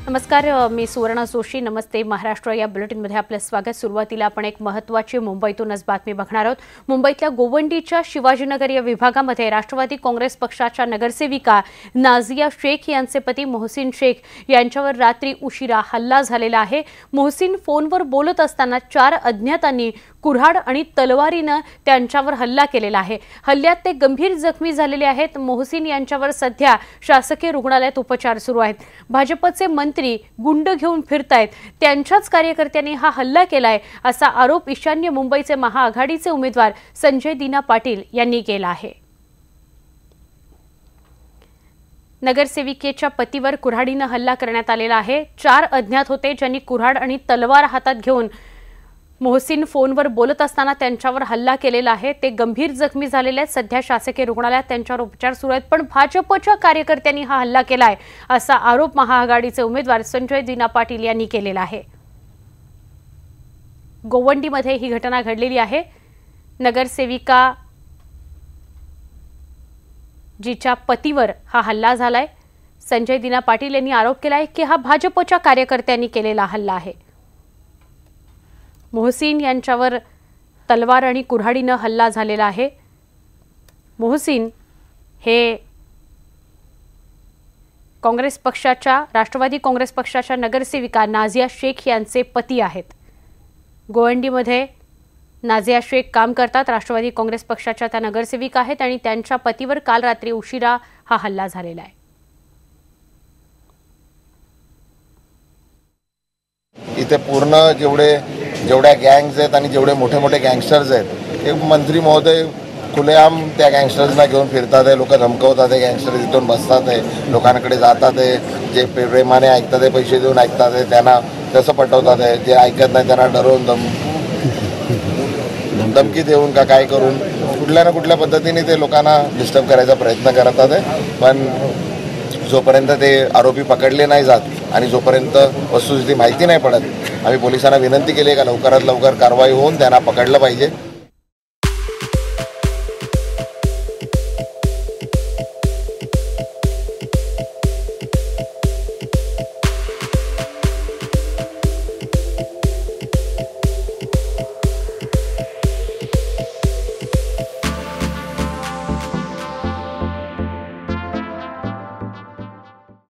नमस्कार, मी सुवर्णा जोशी. नमस्ते महाराष्ट्र या बुलेटिनमध्ये आपलं स्वागत. सुरुवातीला आपण एक महत्त्वाची मुंबईतूनच बातमी बघणार आहोत. मुंबईतल्या गोवंडीच्या शिवाजीनगर या विभागामध्ये राष्ट्रवादी काँग्रेस पक्षाच्या नगरसेविका नाझिया शेख यांचे पती मोहसिन शेख यांच्यावर रात्री उशिरा हल्ला झालेला आहे. मोहसिन फोनवर बोलत असताना 4 अज्ञातांनी कुऱ्हाड आणि तलवारीनं त्यांच्यावर हल्ला केलेला आहे. हल्ल्यात ते गंभीर जखमी झालेले आहेत. मोहसिन यांच्यावर सध्या शासकीय रुग्णालयात उपचार सुरू आहेत. भाजपचे मंत्री गुंड घेऊन फिरतायत, त्यांच्याच कार्यकर्त्यांनी हा हल्ला केलाय असा आरोप ईशान्य मुंबईचे महाआघाडीचे उमेदवार संजय दीना पाटील यांनी केला आहे. नगरसेविकेच्या पतीवर कुऱ्हाडीनं हल्ला करण्यात आलेला आहे. 4 अज्ञात होते ज्यांनी कुऱ्हाड आणि तलवार हातात घेऊन मोहसिन फोनवर बोलत असताना त्यांच्यावर हल्ला केलेला आहे. ते गंभीर जखमी झालेले आहेत. सध्या शासकीय रुग्णालयात त्यांच्यावर उपचार सुरू आहेत. पण भाजपच्या कार्यकर्त्यांनी हा हल्ला केलाय असा आरोप महाआघाडीचे उमेदवार संजय दीना पाटील यांनी केलेला आहे. गोवंडीमध्ये ही घटना घडलेली आहे. नगरसेविका जिच्या पतीवर हा हल्ला झालाय. संजय दीना पाटील यांनी आरोप केलाय की हा भाजपच्या कार्यकर्त्यांनी केलेला हल्ला आहे. मोहसिन यांच्यावर तलवार आणि कुऱ्हाडीनं हल्ला झालेला आहे. मोहसिन हे राष्ट्रवादी काँग्रेस पक्षाच्या नगरसेविका नाझिया शेख यांचे पती आहेत. गोवंडीमध्ये नाझिया शेख काम करतात. राष्ट्रवादी काँग्रेस पक्षाच्या त्या नगरसेविका आहेत आणि त्यांच्या पतीवर काल रात्री उशिरा हा हल्ला झालेला आहे. इथे पूर्ण जेवढ्या गँग्स आहेत आणि जेवढे मोठे मोठे गँगस्टर्स आहेत हे मंत्री महोदय खुलेआम त्या गँगस्टर्सना घेऊन फिरतात आहे. लोक धमकवतात आहे. गँगस्टर्स इथून बसतात आहे, लोकांकडे जातात आहे, जे प्रेमाने ऐकतात आहे, पैसे देऊन ऐकतात आहे, त्यांना तसं पटवतात आहे. जे ऐकत नाही त्यांना डरवून धमकी देऊन का काय करून कुठल्या ना कुठल्या पद्धतीने ते लोकांना डिस्टर्ब करायचा प्रयत्न करतात आहे. पण जोपर्यंत ते आरोपी पकडले नाही जात आणि जोपर्यंत वस्तुस्थिती माहिती नाही पडत, आम्ही पोलिसांना विनंती केली आहे का लवकरात लवकर कारवाई होऊन त्यांना पकडलं पाहिजे.